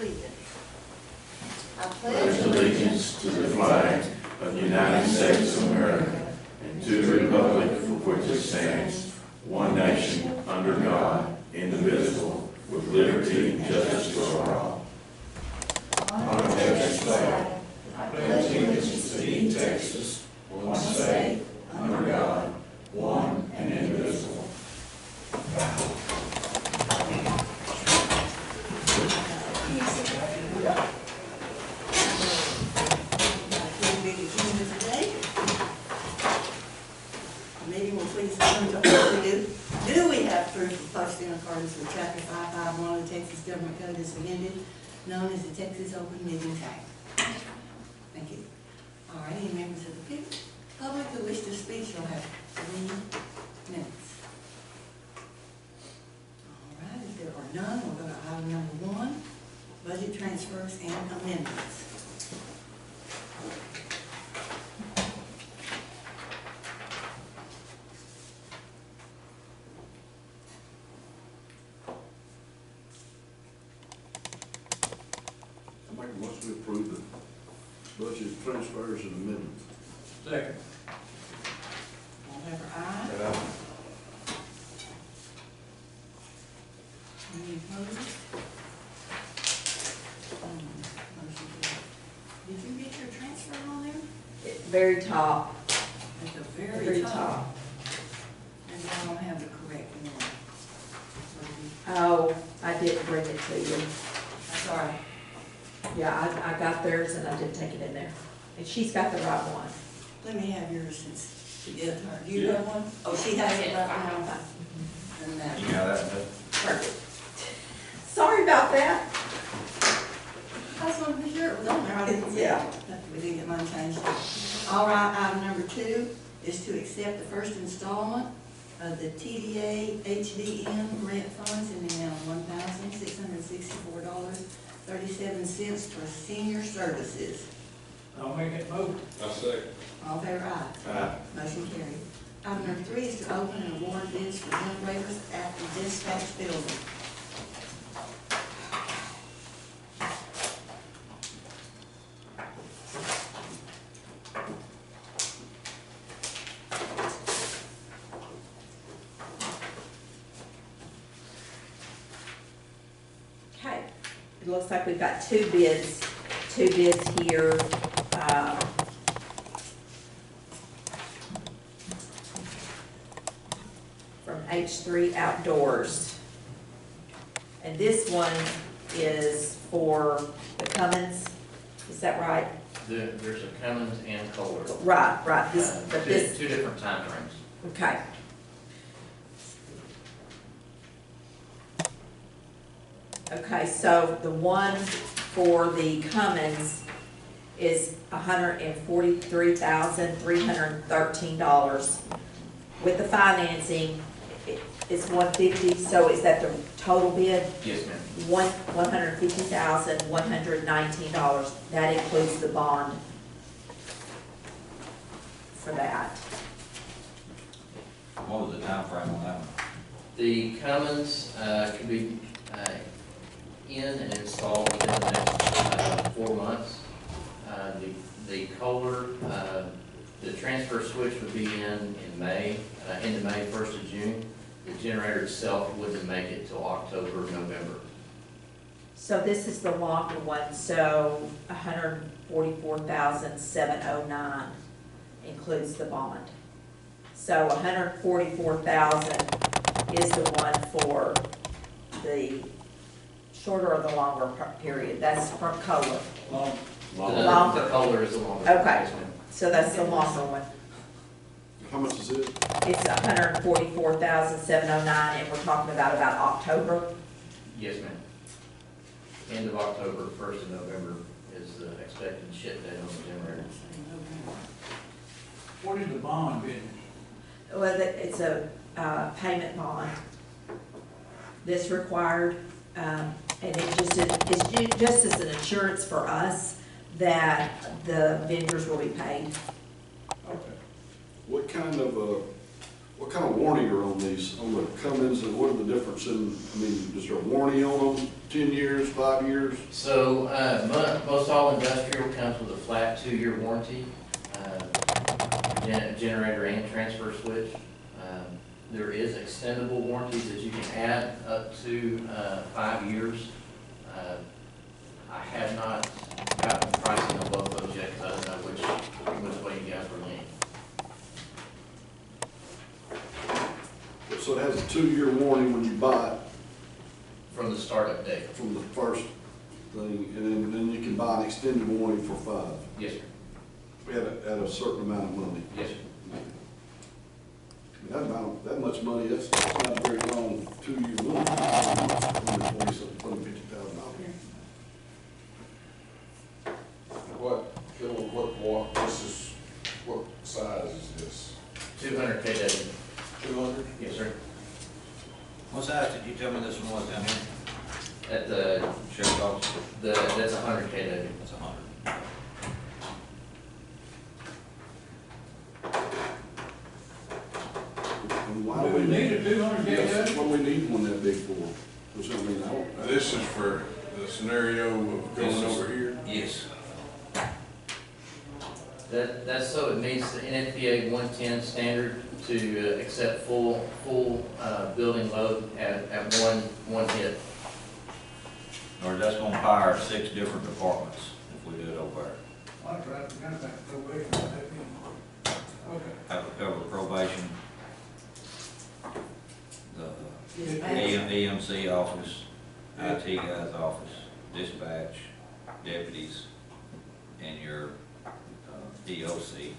allegiance. I Pledge allegiance to the flag of the United States of America and to the republic for which it stands, one nation, under God, indivisible, with liberty and justice for all. On the Texas flag, I pledge allegiance to each Texas, one state, under God, one and indivisible. Do we have proof of posting in accordance with Chapter 551 of the Texas Government Code as amended, known as the Texas Open Meetings Act? Thank you. All right, any members of the public who wish to speak shall have 3 minutes. All right, if there are none, we'll go to item number 1, budget transfers and amendments. Once we approve the budget transfers and amendments. Second. All in favor, aye. Any opposed? Motion carried. Did you get your transfer on there? Very top. At the very top. And I don't have the correct one. Oh, I didn't bring it to you. That's all right. Yeah, I got theirs and I did take it in there. And she's got the right one. Let me have yours since she did her. Do you have one? Oh, she has it right now. And that. You got that? Perfect. Sorry about that. I just wanted to be sure it was on there. I didn't see it. Yeah. We didn't get mine changed. All right, item number 2 is to accept the first installment of the TDA HDM grant funds in the amount of $1,664.37 for senior services. I'll make it vote. I second. All in favor, aye. Aye. Motion carried. Item number 3 is to open and award bids for junk waivers at the dispatch building. Okay. It looks like we've got two bids here. From H3 Outdoors. And this one is for the Cummins, is that right? There's a Cummins and Kohler. Right, this, but this, Two different time frames. okay. Okay, so the one for the Cummins is $143,313. With the financing, it's $150, so is that the total bid? Yes, ma'am. $150,119. That includes the bond for that. What was the time frame on that one? The Cummins could be in and installed within the next 4 months. The Kohler, the transfer switch would be in May, into May, 1st of June. The generator itself wouldn't make it till October, November. So this is the longer one, so $144,709 includes the bond. So $144,000 is the one for the shorter or the longer period. That's from Kohler. Longer. The Kohler is the longer. Okay. Yes, ma'am. So that's the longer one. How much is it? It's $144,709, and we're talking about October. Yes, ma'am. End of October, 1st of November is the expected ship date on the generator. What is the bond bid? Well, it's a payment bond that's required, and it's just as an assurance for us that the vendors will be paid. Okay. What kind of What kind of warranty are on these, on the Cummins, and what are the difference in, I mean, is there a warranty on them, 10 years, 5 years? So, most all industrial comes with a flat 2-year warranty, generator and transfer switch. There is extendable warranties that you can add up to 5 years. I have not gotten pricing on both those yet, because I don't know which way you guys were leaning. So it has a 2-year warranty when you buy it From the startup date. from the first thing, and then you can buy an extended warranty for 5, Yes, sir. at a certain amount of money. Yes, sir. That much money, that's not a very long 2-year warranty. $150,000. What size is this? 200 kW. 200? Yes, sir. What size did you tell me this one was down here? At the, Sheriff's office? that's 100 kW. That's 100. And why Do do we we need a 200 Yes, kW? what do we need one that big for? Which I mean, I don't. Now, this is for the scenario of going over here. Yes. That's so it meets the NFPA 110 standard to accept full building load at one hit. Or that's gonna fire 6 different departments if we do it over there. That's right, we got that probation, okay. Have to cover probation, the Dispatch. EMC office, IT guy's office, dispatch, deputies, and your DOC.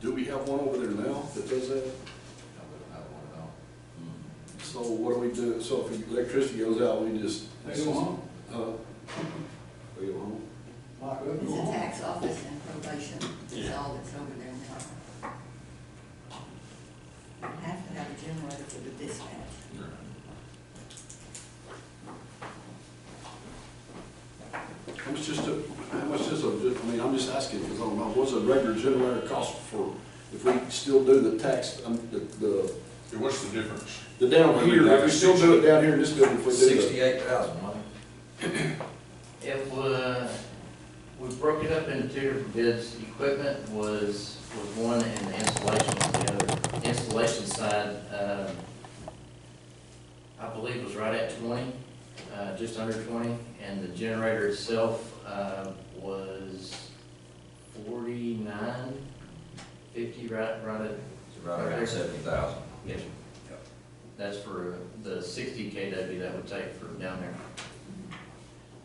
Do we have one over there now that does that? So what do we do? So if the electricity goes out, we just. They go home. They go home. Lock up, It's go a home. tax office and probation, is all that's over there now. You have to have a generator for the dispatch. I mean, I'm just asking, because I don't know, what's a regular generator cost for, if we still do the tax, Yeah, what's the difference? the down here, if we still do it down here in this building, if we do the. 68,000, wasn't It was, we broke it up into 2 different bids. Equipment was one and the installation was the other. Installation side, I believe was right at 20, just under 20, and the generator itself was 49.50, right at. It's right around 70,000. Yes. That's for the 60 kW that would take for down there.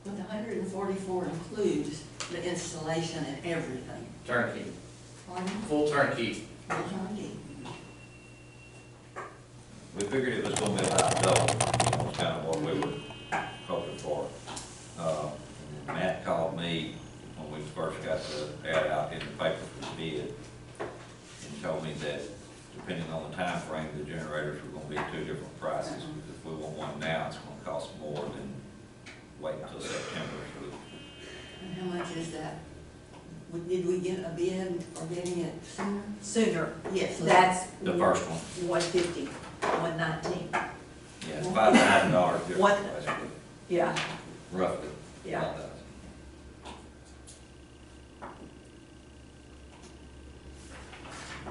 But the 144 includes the installation and everything. Turnkey, Pardon? full turnkey. Full turnkey. We figured it was gonna be about double, that's kind of what we were hoping for. Matt called me when we first got the ad out in the paper for the bid, and told me that depending on the time frame, the generators were gonna be 2 different prices. If we want one now, it's gonna cost more than wait until September. And how much is that? Did we get a bid or getting it sooner? Sooner. Yes. That's. The first one. 150, 119. Yeah, it's $5,000 difference, What? basically, Yeah, roughly. Yeah. 5,000.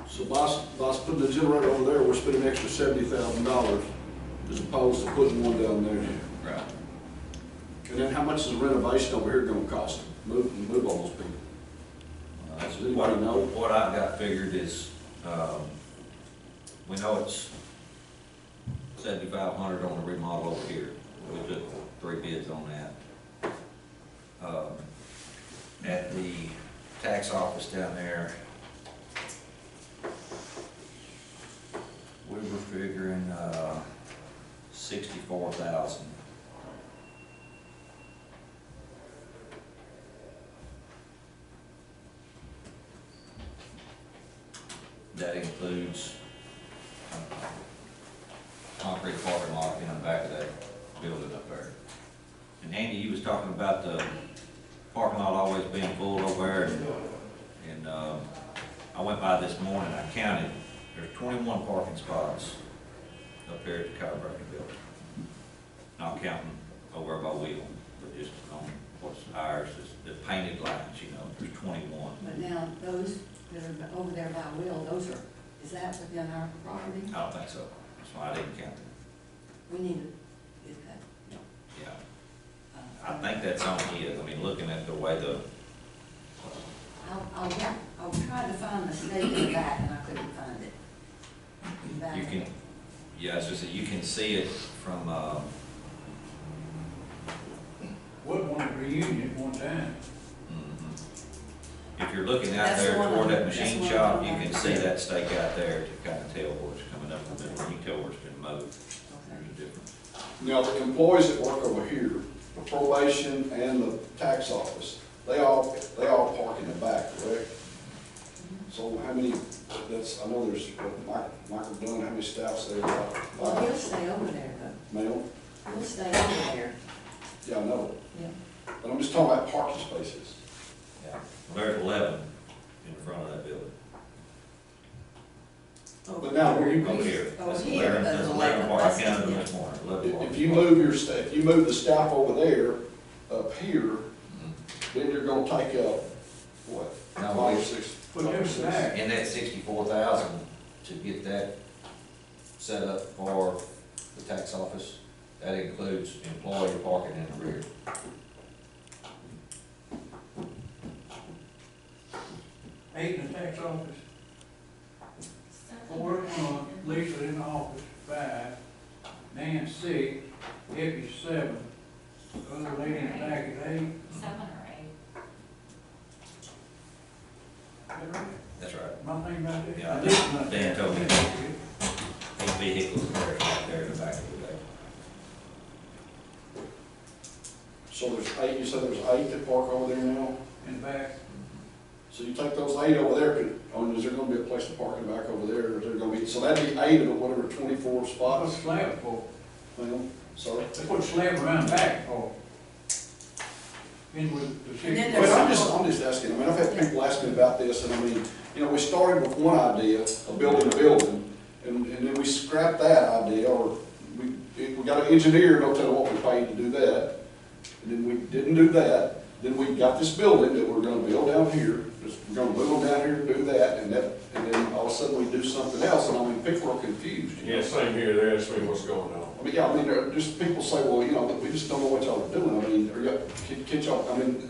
So by putting the generator over there, we're spending an extra $70,000 as opposed to putting one down there. Right. And then how much is the renovation over here gonna cost? Move all those people. That's Does anybody know? what I've got figured is, we know it's 7,500 on the remodel over here. We took 3 bids on that. At the tax office down there, we were figuring, 64,000. That includes concrete parking lot in the back of that building up there. And Andy, you was talking about the parking lot always being full over there, and I went by this morning, I counted There's 21 parking spots up there at the chiropractic building. Not counting over by Wheel, but just on what's ours, is the painted lines, you know, there's 21. But now, those that are over there by Will, those are, is that within our property? I don't think so. That's why I didn't count them. We need to get that. Yeah. I think that's on his. I mean, looking at the way the, I'll try to find the stake in the back, and I couldn't find it. Back. you can, yeah, it's just that you can see it from, Would want a reunion one time. if you're looking out That's there the one toward that that's machine one shop, I'm you on. can see that stake out there to kind of tell where it's coming up the middle. You can tell where it's been mowed. Okay. There's a difference. Now, the employees that work over here, the probation and the tax office, they all park in the back, correct? So how many, I know there's, Michael Dunn, how many staffs there? Well, he'll stay over there, though. Male? He'll stay over there. Yeah, I know. Yeah. But I'm just talking about parking spaces. Yeah. Well, there's 11 in front of that building. But now, where you, Over here. Over That's here, 11, that's that's 11. 11 parking. I counted them Yeah. this morning, 11 parking. if you move your if you move the staff over there, up here, Mhm. then you're gonna take up, what, Now, 5 or we- 6? Put them back. In that 64,000 to get that set up for the tax office, that includes employee parking in the rear. Eight in the tax office, 4 Lisa in the office, 5, Dan 6, Debbie 7, other lady in the back is 8. 7 or 8. Is that right? That's right. Am I thinking about that? Yeah, I did not- Dan told me. These vehicles are right there in the back of the day. So there's 8, you said there's 8 that park over there now? In the back, So you take those 8 over there, is there gonna be a place to park in the back over there, or is there gonna be, so that'd be 8 of the, whatever, 24 what's spots? slab for? Well, sorry. They put slab around back for. In with the And then six. But I'm just asking, I mean, I've had people ask me about this, and I mean, you know, we started with one idea, of building a building, and then we scrapped that idea, or we got an engineer, don't tell them what we paid to do that, and then we didn't do that, then we got this building that we're gonna build down here, we're gonna move them down here and do that, and then all of a sudden we do something else, and I mean, people are confused. You know? Yeah, same here, they ask me what's going on. I mean, yeah, I mean, there are just people say, well, you know, we just don't know what y'all are doing, I mean, can y'all, I mean,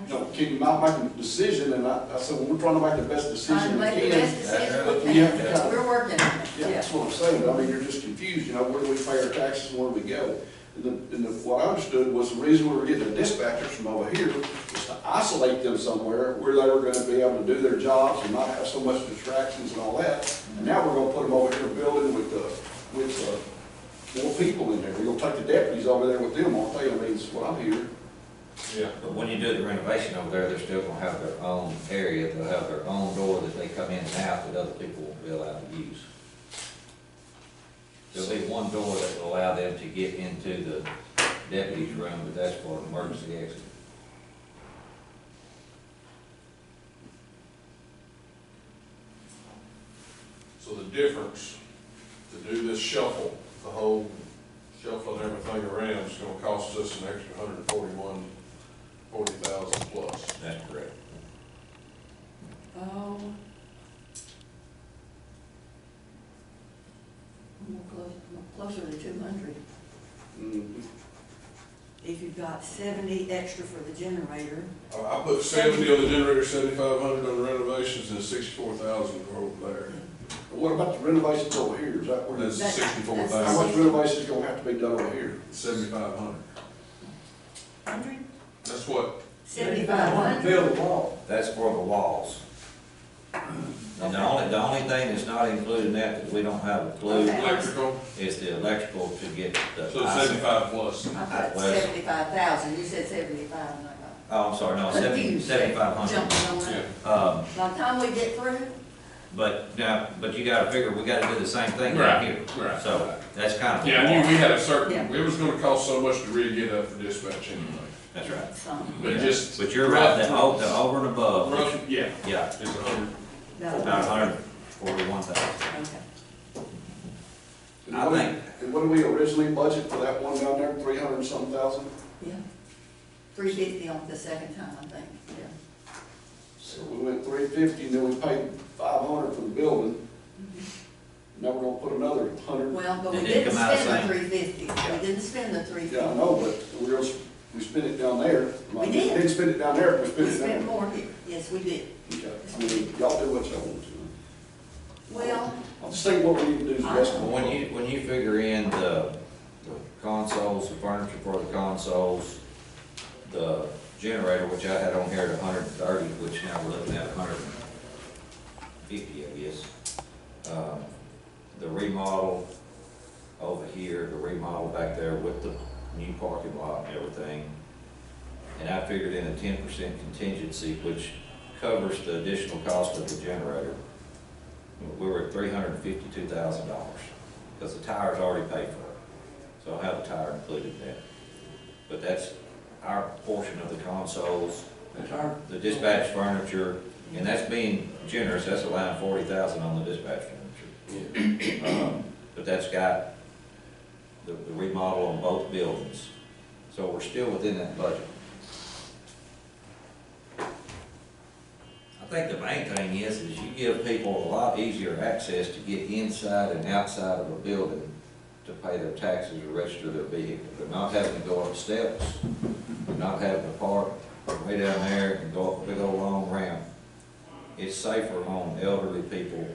you know, can you not make a decision, and I said, well, we're trying to make the best Trying decision to we make the can. best decision But we we have to can. kind of- We're working on it. Yeah, that's what I'm saying, but I mean, you're just confused, you know, where do we pay our taxes and where do we go? What I understood was the reason we were getting the dispatchers from over here was to isolate them somewhere where they were gonna be able to do their jobs and not have so much distractions and all that. And now we're gonna put them over here in a building with more people in there. We're gonna take the deputies over there with them, aren't they? I mean, that's what I'm hearing. Yeah. But when you do the renovation over there, they're still gonna have their own area, they'll have their own door that they come in and out that other people won't be allowed to use. There'll be one door that will allow them to get into the deputy's room, but that's for an emergency exit. So the difference, to do this shuffle, the whole shuffling everything around, is gonna cost us an extra 40,000 plus. That's correct. Oh. Closer to 200. Mhm. If you've got 70 extra for the generator, I put 70 on the generator, 7,500 on the renovations, and 64,000 over there. But what about the renovations over here? Is that where, That's That's- 64,000. how much renovations gonna have to be done over here? 7,500. 100, That's what, 7,500. Build a wall. That's for the walls. And the only thing that's not included in that we don't have a clue Okay. electrical, is the electrical to get the. so 75 plus. I put 75,000, you said 75, and I got Oh, I'm sorry, no, confused. 7,500. Jumping on that. Yeah. By the time we get through, But now, but you gotta figure, we gotta do the same thing Right, right here. right. So, that's kind of. Yeah, I knew we had a certain, Yeah. it was gonna cost so much to re-get up for dispatch anyway. That's right. some, But just. But you're right, the over and above, Rough, yeah, yeah, it's 100. about about 100, $41,000. Okay. And I what- think- And what did we originally budget for that one down there, 300 and some thousand? Yeah. 350 on the second time, I think, yeah. So we went 350, and then we paid 500 for the building. Now we're gonna put another 100. Well, but we It didn't didn't come out the spend the same. 350. We didn't spend the 350. Yeah, I know, but we spent it down there. We did. Didn't spend it down there, we We spent it down spent there. more here, yes, we did. Okay, I mean, y'all do what y'all want to. Well, I just think what we need to do is best. Well, when you figure in the consoles, the furniture for the consoles, the generator, which I had on here at 130, which now we're looking at 150, I guess. The remodel over here, the remodel back there with the new parking lot and everything. And I figured in a 10% contingency, which covers the additional cost of the generator. We were at $352,000, because the tire's already paid for it. So I'll have the tire included in that. But that's our portion of the consoles, That's our. the dispatch furniture, and that's being generous, that's allowing $40,000 on the dispatch furniture. But that's got the remodel on both buildings. So we're still within that budget. I think the main thing is you give people a lot easier access to get inside and outside of a building to pay their taxes or register their vehicle. They're not having to go up steps, they're not having to park way down there and go up a big old long ramp. It's safer on elderly people.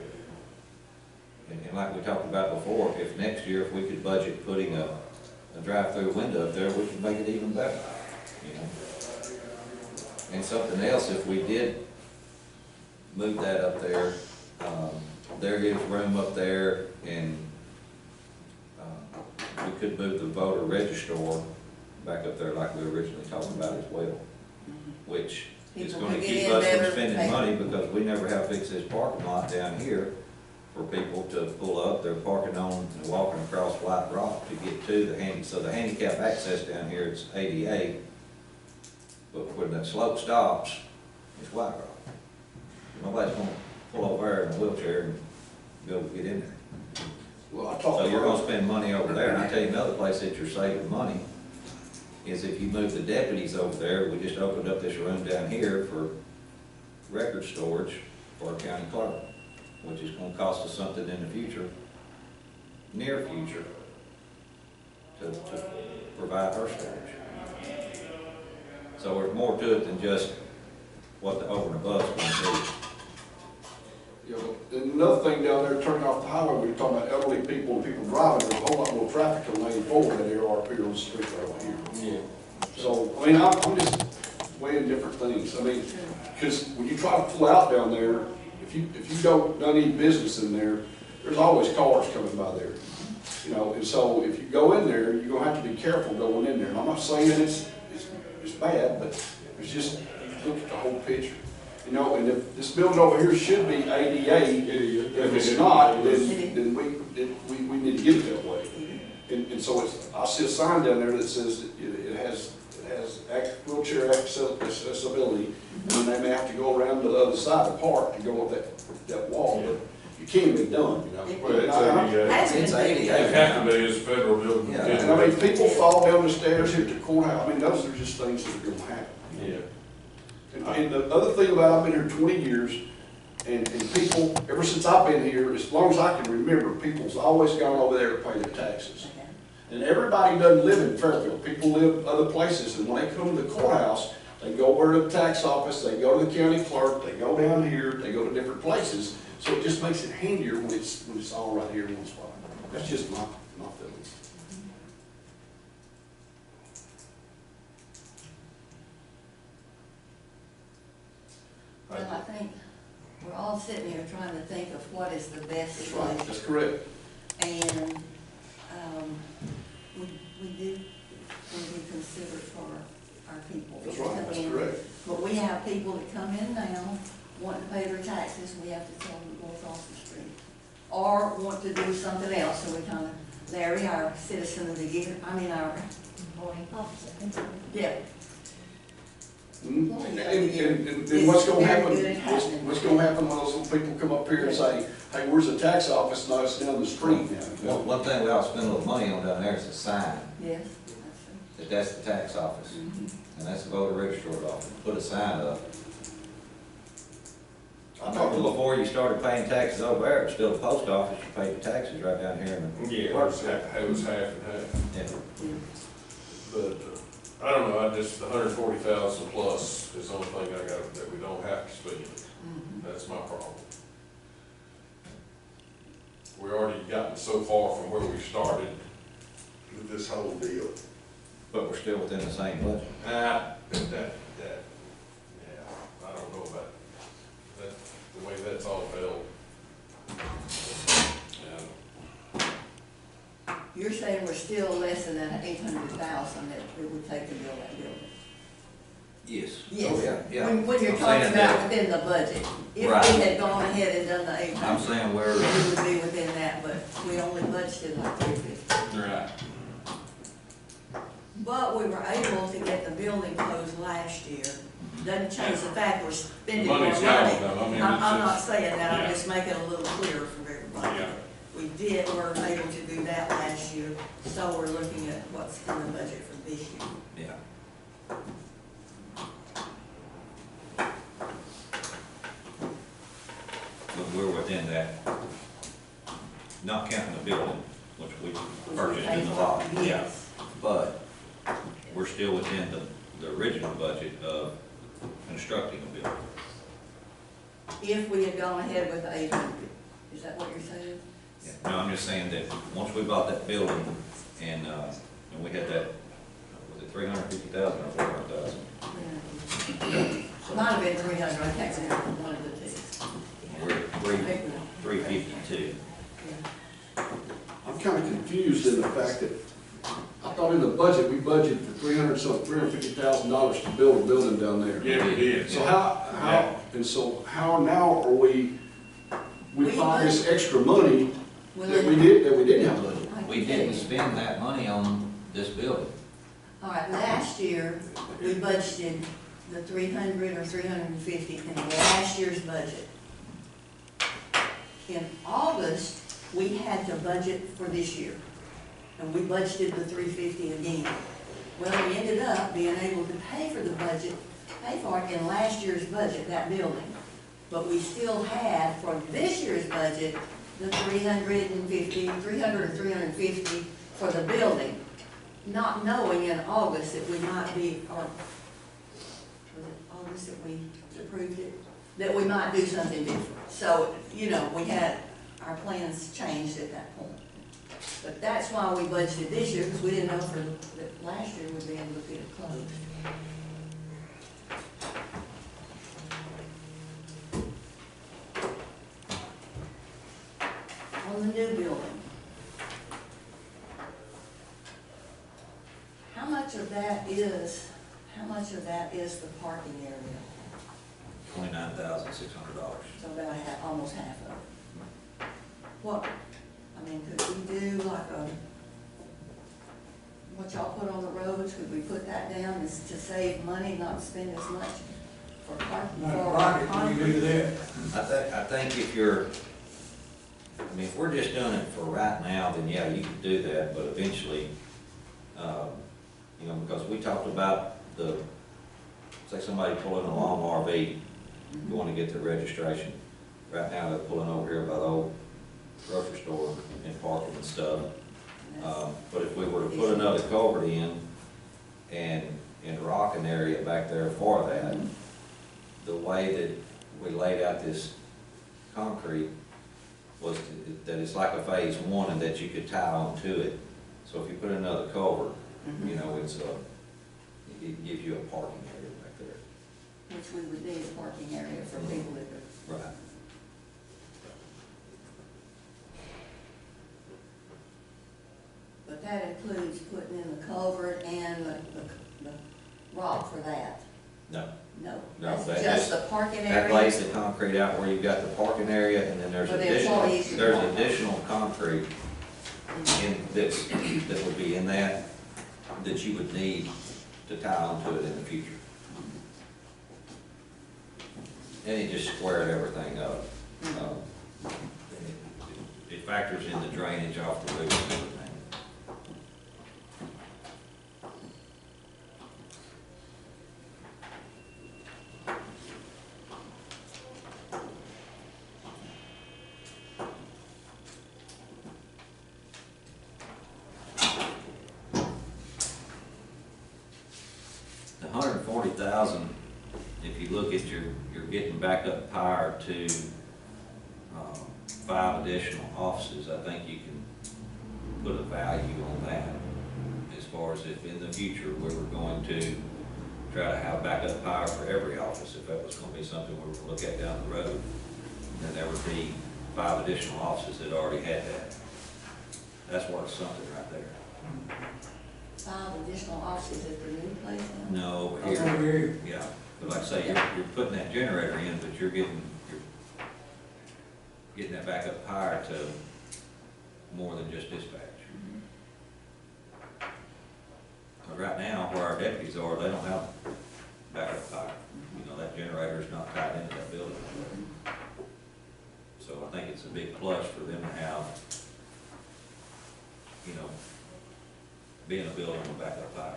And like we talked about before, if next year, if we could budget putting a drive-through window up there, we could make it even better, you know? And something else, if we did move that up there, there is room up there, and we could move the voter register back up there like we originally talked about as well, which is People gonna can get keep in us from better, spending pay. money, because we never have fixed this parking lot down here for people to pull up. They're parking on and walking across White Rock to get to the so the handicap access down here, it's 88, but when that slope stops, it's White Rock. Nobody's gonna pull over there in a wheelchair and be able to get in there. Well, I talked So to you're gonna her. spend money over there, and I tell you another place that you're saving money is if you move the deputies over there. We just opened up this room down here for record storage for our county clerk, which is gonna cost us something in the future, near future, to provide her storage. So there's more to it than just what the over and above is gonna be. You know, and another thing down there, turning off the highway, we were talking about elderly people and people driving, there's a whole lot more traffic on 84 than there are up here on the street right here. Yeah. So, I mean, I'm just weighing different things. I mean, because when you try to pull out down there, if you don't done any business in there, there's always cars coming by there. You know, and so if you go in there, you're gonna have to be careful going in there. And I'm not saying it's bad, but it's just, look at the whole picture. You know, and if this building over here should be ADA, if it's not, then we need to get it that way. And so I see a sign down there that says that it has wheelchair accessibility, and they may have to go around to the other side of the park to go up that wall, but it can be done, you know. Well, it's ADA. Hasn't It's been. 88. It has to be, it's a federal building. Yeah. And I mean, people fall down the stairs here at the courthouse, I mean, those are just things that are gonna happen. Yeah. And the other thing about, I've been here 20 years, and people, ever since I've been here, as long as I can remember, people's always gone over there to pay their taxes. Okay. And everybody doesn't live in Fairfield, people live other places, and when they come to the courthouse, they go over to the tax office, they go to the county clerk, they go down here, they go to different places, so it just makes it handier when it's all right here in one spot. That's just my feelings. Well, I think we're all sitting here trying to think of what is the best That's right, solution. that's correct. And, we did, we consider for our people. That's to right, come that's in. correct. But we have people that come in now, want to pay their taxes, we have to tell them to go across the street. Or want to do something else, so we kind of, Larry, our citizen of the year, our Officer. yeah. And what's gonna happen, what's gonna happen when those little people come up here and say, hey, where's the tax office? No, it's down the street now. One thing we ought to spend a little money on down there is a sign, Yes. that's the tax office, and that's the voter registrar's office. Put a sign up. I remember before you started paying taxes over there, it was still the post office, you paid the taxes right down here in the. Yeah, it was half and half. Yeah. But, I don't know, I just, the 140,000 plus is the only thing I got, that we don't have to spend. That's my problem. We already gotten so far from where we started with this whole deal. But we're still within the same budget. Yeah, I don't know about that, the way that's all fell. Yeah. You're saying we're still less than that 800,000 that it would take to build that building? Yes. Yes. Oh, yeah, yeah. When you're I'm talking saying about that- within the budget, if Right. we had gone ahead and done the 800. I'm saying We we're, would be within that, but we only budgeted like 350. Right. But we were able to get the building closed last year. Doesn't change the fact we're spending more money. Money's gone, though. I mean, I'm it's not just- saying that, I'm yeah. just making it a little clearer for everybody. Yeah. We were able to do that last year, so we're looking at what's in the budget for this year. yeah. But we're within that, not counting the building, which we purchased in the lot. Yeah. Yes. But we're still within the original budget of constructing a building. If we had gone ahead with the 800, is that what you're saying? Yeah. No, I'm just saying that once we bought that building and we had that, was it 350,000 or 400,000? Might have been 300, I can't remember, one of the two. We're at 352. I'm kind of confused in the fact that, I thought in the budget, we budgeted for $350,000 to build a building down there. Yeah, we did. So how now are we find this extra money that we didn't have budget? We didn't spend that money on this building. All right, last year, we budgeted the 300 or 350 in last year's budget. In August, we had to budget for this year, and we budgeted the 350 again. Well, we ended up being able to pay for it in last year's budget, that building. But we still had, for this year's budget, the 300 or 350 for the building, not knowing in August that we might be, or was it August that we approved it? That we might do something different. So, we had, our plans changed at that point. But that's why we budgeted this year, because we didn't know that last year we'd be able to get it closed. On the new building, how much of that is the parking area? $29,600. So about half, almost half of it. What, could we do like what y'all put on the roads, could we put that down as to save money, not spend as much for parking? Not a for rocket, when you do concrete? that. I think if we're just doing it for right now, then yeah, you could do that, but eventually, because we talked about say somebody pulling a long RV, you want to get their registration. Right now, they're pulling over here by the old grocery store and parking and stuff. But if we were to put another culvert in and the rocking area back there for that, the way that we laid out this concrete was that it's like a phase one and that you could tie on to it. So if you put another culvert, it gives you a parking area back there. Which we would need a parking area for people that are. Right. But that includes putting in the culvert and the rock for that? No. No, No, that's that just just- the parking That area? lays the concrete out where you've got the parking area, and then there's For the employees. additional concrete that would be in that you would need to tie onto it in the future. And it just squared everything up. factors in the drainage off the roof and everything. The $140,000, if you look at you're getting backup power to 5 additional offices, I think you can put a value on that. As far as if in the future we were going to try to have backup power for every office, if that was going to be something we were to look at down the road, then there would be 5 additional offices that already had that. That's worth something right there. 5 additional offices at the new place now? No, over Over here, here. yeah, but like I say, you're putting that generator in, but you're getting that backup power to more than just dispatch. But right now, where our deputies are, they don't have backup power. You know, that generator is not tied into that building. So I think it's a big plus for them to have, you know, be in a building with backup power.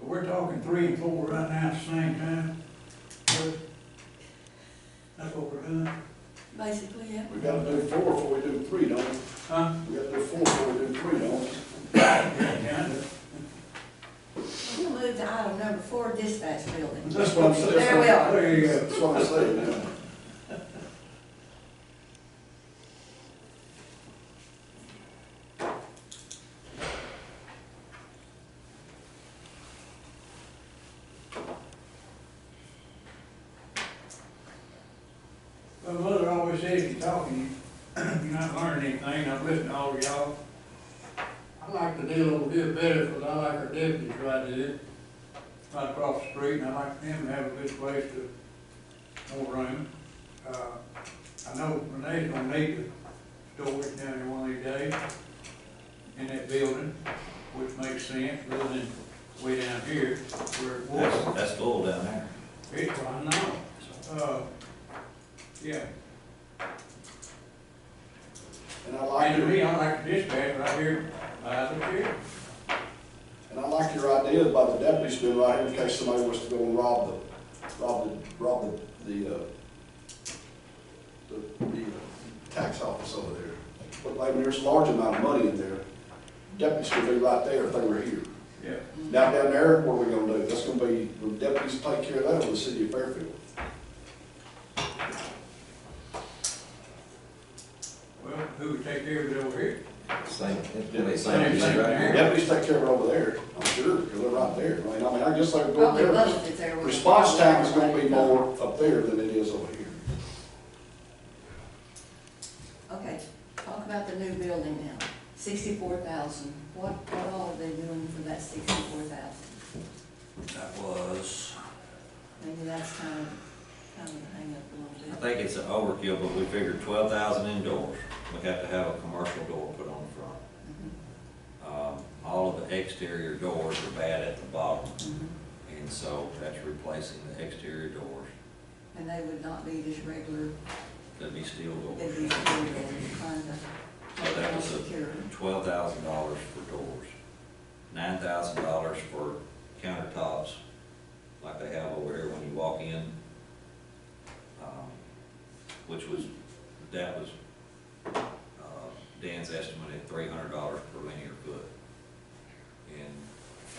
We're talking 3 and 4 right now at the same time. That's what we're doing. Basically, yeah. We gotta do 4 before we do 3, don't we? Huh? We gotta do 4 before we do 3, don't we? Yeah, kinda. We'll move to item number 4, dispatch building. That's what I'm saying. There we are. There you go. That's what I'm saying now. My mother always says, if you're talking, you're not learning anything. I've listened to all of y'all. I like the deal over here better because I like our deputies right there, right across the street, and I like them to have a good place to, more room. I know Renee's gonna need the storage down there one of these days in that building, which makes sense, rather than way down here where it was. That's full down there. It's, I know. Yeah. And I like And to me, your, I like the dispatch right here, the chair. and I like your idea about the deputies being right here in case somebody wants to go and rob the tax office over there. But like, there's a large amount of money in there. Deputies could be right there if they were here. Yeah. Now down there, what are we gonna do? That's gonna be, the deputies take care of that over the city of Fairfield. Well, who would take care of it over here? Same, Same thing there. Deputies take care of it over there, I'm sure, because they're right there. I mean, I guess they go Probably there. both if there was. Response time is gonna be more up there than it is over here. Okay, talk about the new building now. 64,000. What all are they doing for that 64,000? that was, Maybe that's kind of hang up a little I bit. think it's an overkill, but we figured 12,000 indoors. We have to have a commercial door put on the front. Mhm. All of the exterior doors are bad at the bottom, Mhm. and so that's replacing the exterior doors. And they would not be just regular, That'd be steel doors. it'd be kind of So that was secure. $12,000 for doors, $9,000 for countertops, like they have over here when you walk in, that was Dan's estimate at $300 per linear foot. And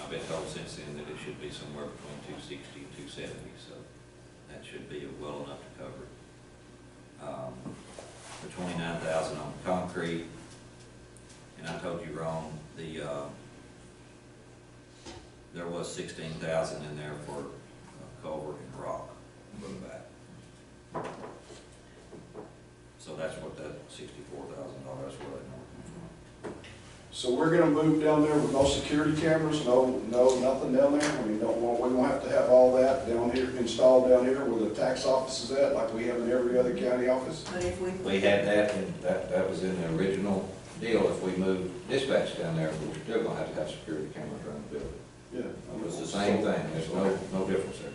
I've been told since then that it should be somewhere between $260 and $270, so that should be well enough to cover it. The $29,000 on concrete, and I told you wrong, there was $16,000 in there for culvert and rock for the back. So that's what that $64,000, that's where that number comes from. So we're gonna move down there with no security cameras, nothing down there? I mean, we don't have to have all that down here, installed down here where the tax office is at, like we have in every other county office? But if we. We had that, and that was in the original deal. If we moved dispatch down there, we're still gonna have to have security cameras around the building. Yeah. It's the same thing, there's no difference there.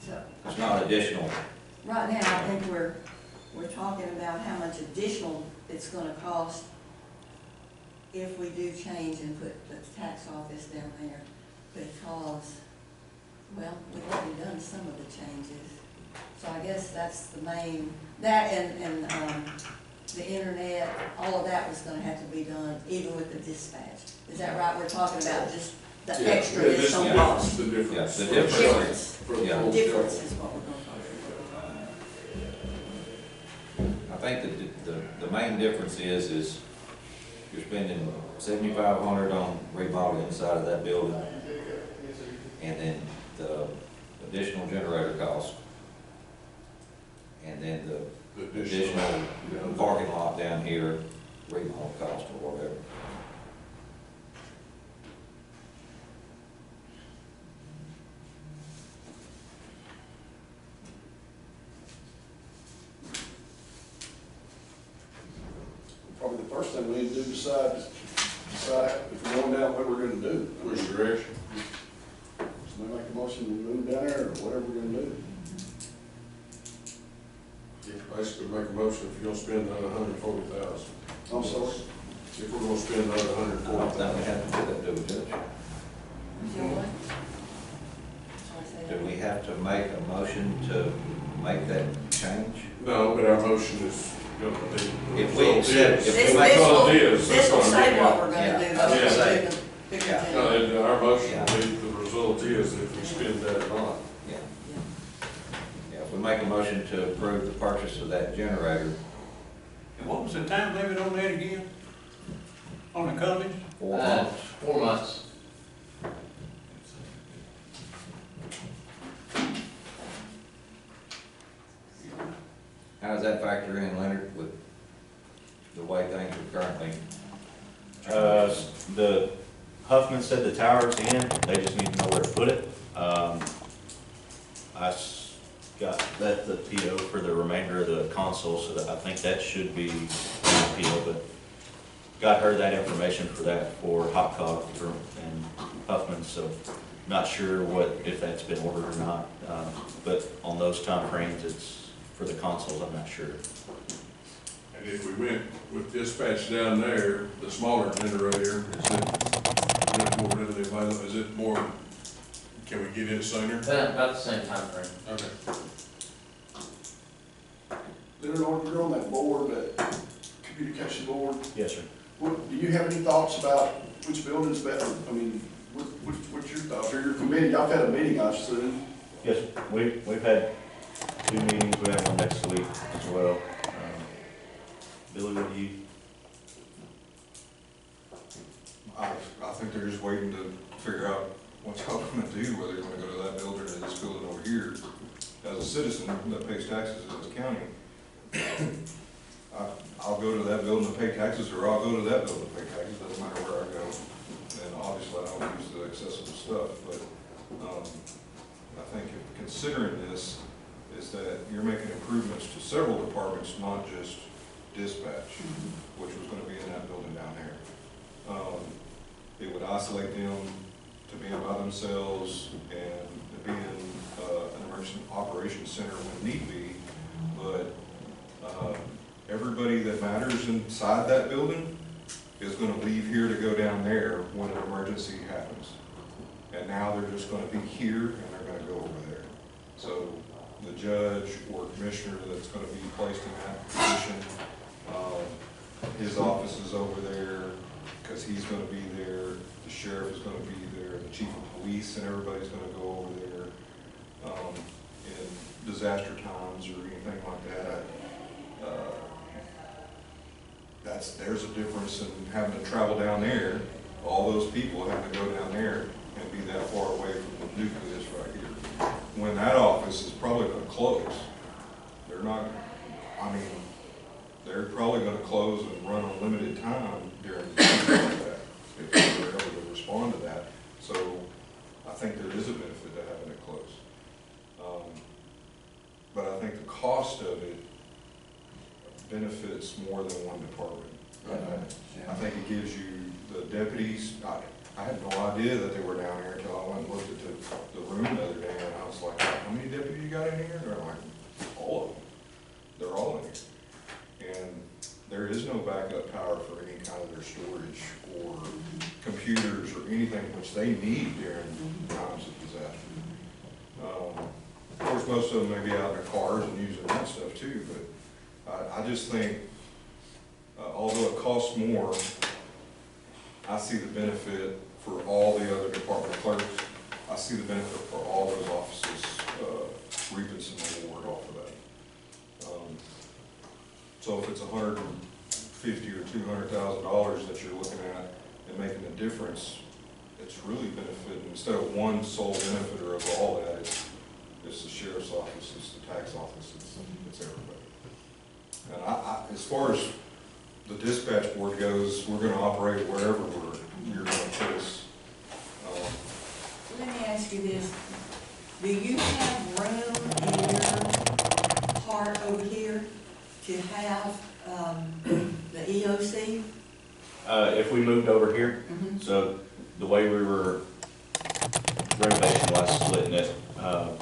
So, It's not additional. right now, I think we're talking about how much additional it's gonna cost if we do change and put the tax office down there, because, well, we've already done some of the changes. So I guess that's the main, that and the internet, all of that was gonna have to be done even with the dispatch. Is that right? We're talking about just the Yeah, extra yeah, additional this- cost. The difference. Yeah, the difference. Difference. For the Yeah. whole Difference shelter. is what we're gonna talk about. I think that the main difference is you're spending $7,500 on remodeling inside of that building, and then the additional generator cost, and then the additional parking lot down here, remodel cost or whatever. Probably the first thing we need to do decide if we're going down, what we're gonna do. Which direction? Somebody make a motion to move down there, or whatever we're gonna do. Basically make a motion if you're gonna spend another $140,000. I'm sorry. If we're gonna spend another I don't think we $140,000. have to do that, do we, Judge? So what? Shall I say Do that? we have to make a motion to make that change? No, but our motion is gonna be. If we accept- if This we That's all it will, is. this will That's all it say is. what we're gonna Yeah, do, I though, was gonna we'll say. do the bigger Yeah. thing. No, and our motion Yeah. will be, the result is if we spend that or not. Yeah. Yeah, if we make a motion to approve the purchase of that generator, And what was the time limit on that again? On the Cummins? 4 months. 4 months. How does that factor in, Leonard, with the way things are currently? The Huffman said the tower's in, they just need to know where to put it. Got the PO for the remainder of the console, so that I think that should be in the PO, but got her that information for that for Hopcog and Huffman, so not sure if that's been ordered or not. But on those time frames, it's for the consoles, I'm not sure. And if we went with dispatch down there, the smaller generator, is it more readily available? Is it more, can we get it sooner? About the same time frame. Okay. Leonard, you're on that board, that communication board. Yes, sir. Do you have any thoughts about which building's better? I mean, what's your thoughts, or your committee? Y'all had a meeting, I assume. Yes, we've had 2 meetings, we have one next week as well. Billy, what do you? I think they're just waiting to figure out what y'all gonna do, whether you're gonna go to that building or this building over here. As a citizen that pays taxes in this county, I'll go to that building to pay taxes, or I'll go to that building to pay taxes, doesn't matter where I go. And obviously, I don't use the accessible stuff, but, I think considering this, is that you're making improvements to several departments, not just dispatch, which was gonna be in that building down there. It would isolate them to being by themselves and to being an emergency operations center when need be. But everybody that matters inside that building is gonna leave here to go down there when an emergency happens. And now they're just gonna be here and they're gonna go over there. So the judge or commissioner that's gonna be placed in that position, his office is over there, because he's gonna be there, the sheriff is gonna be there, the chief of police and everybody's gonna go over there. In disaster times or anything like that, there's a difference in having to travel down there, all those people having to go down there and be that far away from the nucleus right here. When that office is probably gonna close, they're not, they're probably gonna close and run on limited time during the like that. that. So I think there is a benefit to having it close. But I think the cost of it benefits more than one department. I think it gives you the deputies, I had no idea that they were down here until I went and looked at the room the other day, and I was like, how many deputies you got in here? They're like, all of them. They're all in here. And there is no backup power for any kind of their storage or computers or anything which they need during times of disaster. Of course, most of them may be out in their cars and using that stuff too, but I just think, although it costs more, I see the benefit for all the other department clerks. I see the benefit for all those offices reaping some reward off of that. So if it's $150,000 or $200,000 that you're looking at and making a difference, it's really benefiting, instead of one sole benefiter of all that, it's the sheriff's office, it's the tax office, it's everybody. And as far as the dispatch board goes, we're gonna operate wherever you're gonna put us. Let me ask you this, do you have room in your part over here to have, the EOC? If we moved over here, so the way we were renovation wise splitting it,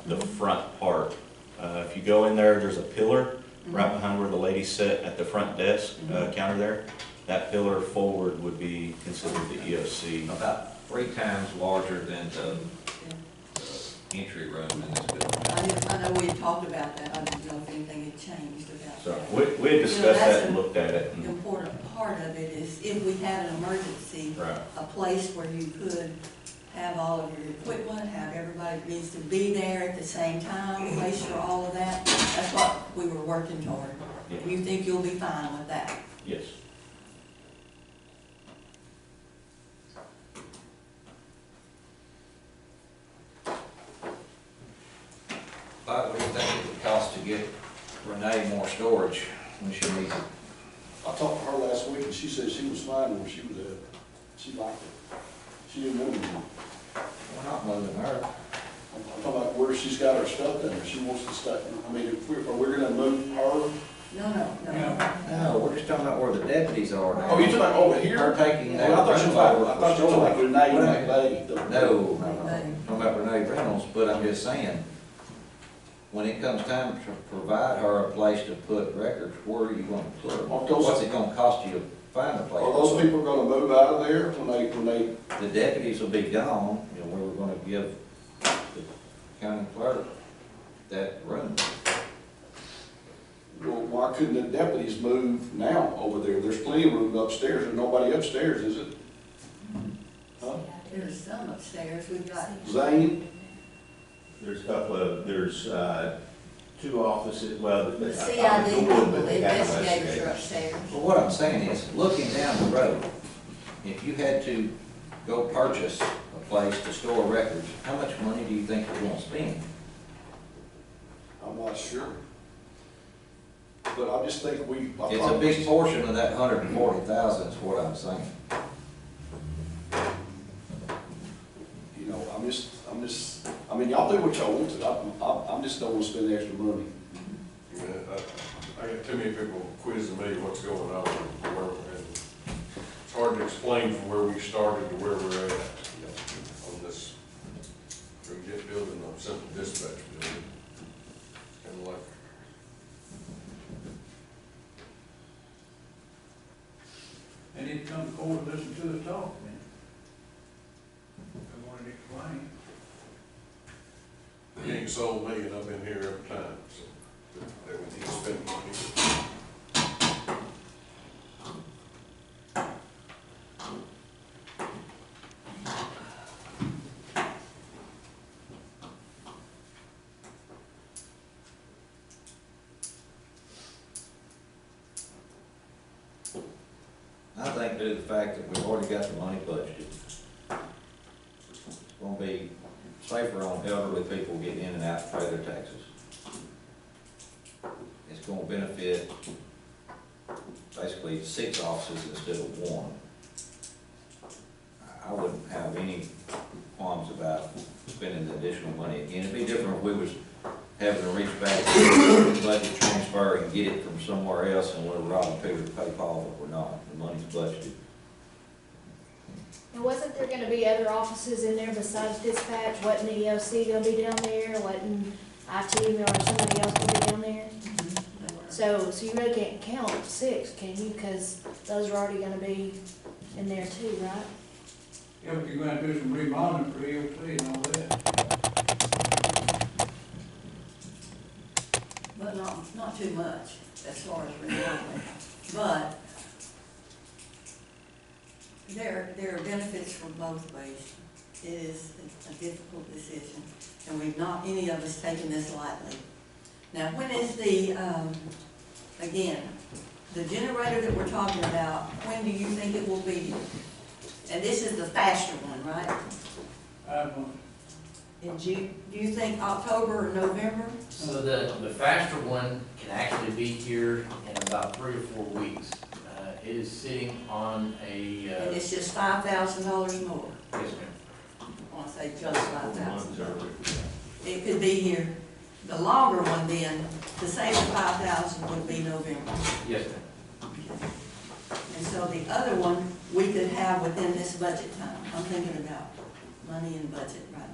the front part, if you go in there, there's a pillar right behind where the ladies sit at the front desk, counter there. That pillar forward would be considered the EOC. About 3 times larger than the entry room in this building. I know we had talked about that, I didn't know if anything had changed about So that. we had discussed that and looked at it. The important part of it is if we had an emergency, Right. a place where you could have all of your equipment, have everybody that needs to be there at the same time, place for all of that. That's what we were working toward. Yeah. And you think you'll be fine with that? Yes. What do you think it would cost to get Renee more storage when she needs it? I talked to her last week and she said she was fine where she was at. She liked it. She didn't want to move. We're not moving her. I'm talking about where she's got her stuff in there. She wants to stay. I mean, if are we gonna move her? No. No, we're just talking about where the deputies are now. Oh, you talking about over here? Her taking that. Well, I thought you were talking about Renee What? McVeigh. No, talking about Renee Reynolds, but I'm just saying, when it comes time to provide her a place to put records, where are you gonna put them? What's it gonna cost you to find a place? Are those people gonna move out of there when they, The deputies will be gone, and we were gonna give the county clerk that room. well, why couldn't the deputies move now over there? There's plenty of room upstairs. There's nobody upstairs, is it? Huh? There's some upstairs, we've got. Zane? There's a couple of, there's 2 offices, well, The I CID don't know, people, but the they have investigators are upstairs. Well, what I'm saying is, looking down the road, if you had to go purchase a place to store records, how much money do you think you're gonna spend? I'm not sure. But I just think It's a big portion of that 140,000 is what I'm saying. You know, I mean, y'all do what y'all want to. I'm just don't want to spend extra money. Yeah, I got too many people quizzing me what's going on, and it's hard to explain from where we started to where we're at on this. We're just building a simple dispatch building. It's kind of like, They need to come forward and listen to us talk, man. I wanted to explain. he ain't sold me, and I've been here every time, so they would need to spend money. I think due to the fact that we've already got the money budgeted, it's gonna be safer on elderly people getting in and out to pay their taxes. It's gonna benefit basically 6 offices instead of 1. I wouldn't have any qualms about spending the additional money again. It'd be different if we was having to reach back to the budget transfer and get it from somewhere else, and we're robbing Peter to pay Paul, but we're not. The money's budgeted. And wasn't there gonna be other offices in there besides dispatch? Wasn't EOC gonna be down there? Wasn't IT or somebody else gonna be down there? So you really can't count 6, can you? Because those are already gonna be in there too, right? Yeah, but you're gonna do some remodeling for EOC and all that. But not too much as far as remodeling. But there are benefits from both ways. It is a difficult decision, and we've not, any of us, taken this lightly. Now, when is the, again, the generator that we're talking about, when do you think it will be here? And this is the faster one, right? In June, do you think October or November? So the faster one can actually be here in about 3 or 4 weeks. It is sitting on a, And it's just $5,000 more. yes, ma'am. I want to say just $5,000. It could be here. The longer one then, to save the $5,000 would be November. Yes, ma'am. And so the other one, we could have within this budget time. I'm thinking about money and budget right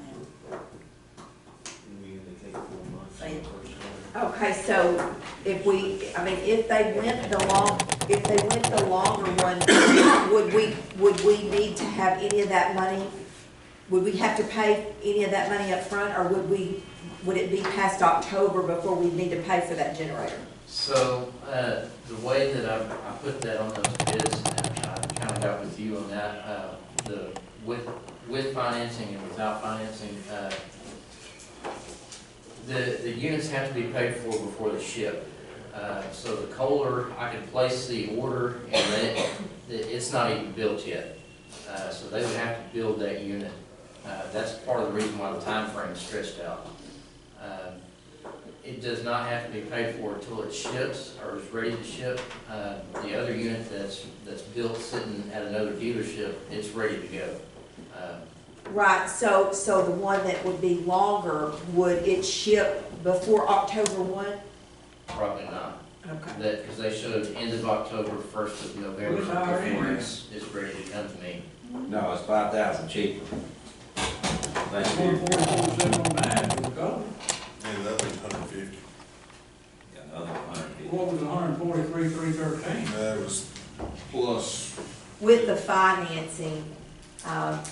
now. Say it. Okay, so if if they went the longer one, would we need to have any of that money? Would we have to pay any of that money up front, or would it be past October before we need to pay for that generator? So, the way that I put that on those bids, and I kind of got with you on that, with financing and without financing, the units have to be paid for before they ship. So the Kohler, I can place the order and then it's not even built yet. So they would have to build that unit. That's part of the reason why the time frame is stretched out. It does not have to be paid for until it ships or is ready to ship. The other unit that's built sitting at another dealership, it's ready to go. Right, so the one that would be longer, would it ship before October 1? Probably not. Okay. Because they showed end of October, 1st of November, It's already before in. it's ready to come to me. No, it's 5,000 cheaper. Last year. 144,709 for the color. And that was 150. Yeah, another 150. What was 143,313? That was plus. With the financing,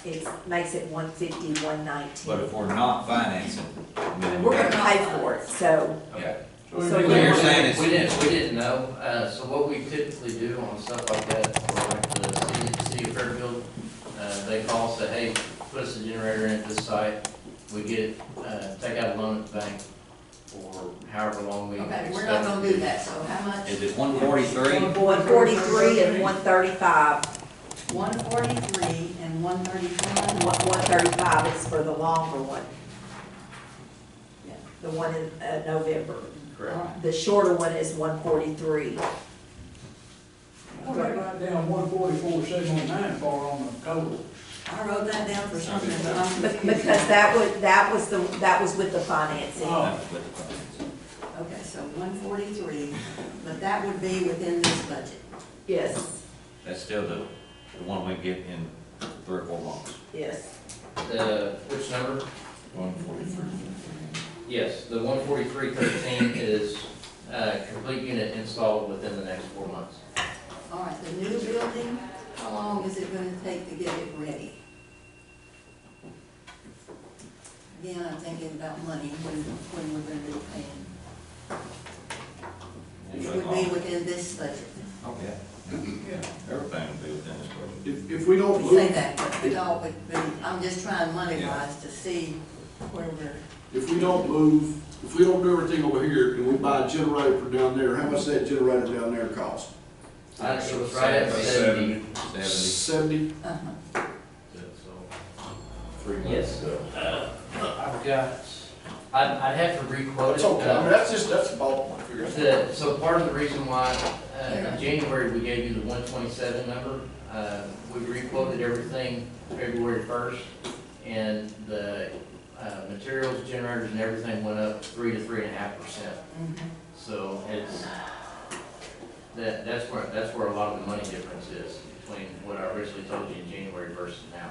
it makes it 150, But 119. if we're not financing, then We're gonna pay for it, so, Okay. So So you're saying it's, We didn't know, so what we typically do on stuff like that, or like the city of Fairfield, they call, say, hey, put us a generator in at this site, we get it, take out a loan at the bank, or however long we Okay, expect. we're not gonna do that, so how much? is it 143? 143 and 135. 143 and 135? 135 is for the longer one, Yeah. the one in November. Correct. The shorter one is 143. Why did I write down 144,709 for on the color? I wrote that down for something, but I'm confused. Because that was with the financing. Oh. That was with the financing. Okay, so 143, but that would be within this budget. Yes, That's still the one we get in 3 or 4 months. yes. Which number? 143. Yes, the 14313 is, complete unit installed within the next 4 months. All right, the new building, how long is it gonna take to get it ready? Again, I'm thinking about money, when we're gonna be paying. It would be within this budget. Oh, yeah. Everything will be within this budget. If we don't You say move, that, but it all would be, I'm just trying money-wise to see where we're, if we don't move, if we don't do everything over here and we buy a generator for down there, how much that generator down there cost? It was right at 70. 70? uh-huh. So, 3 months Yes. ago. I've got, I'd have to re-quote it. It's okay, I mean, that's about, So part of the reason why, in January, we gave you the 127 number, we re-quoted everything February 1st, and the materials, generators, and everything went up 3 to 3.5%. So it's, that's where a lot of the money difference is between what I originally told you in January versus now.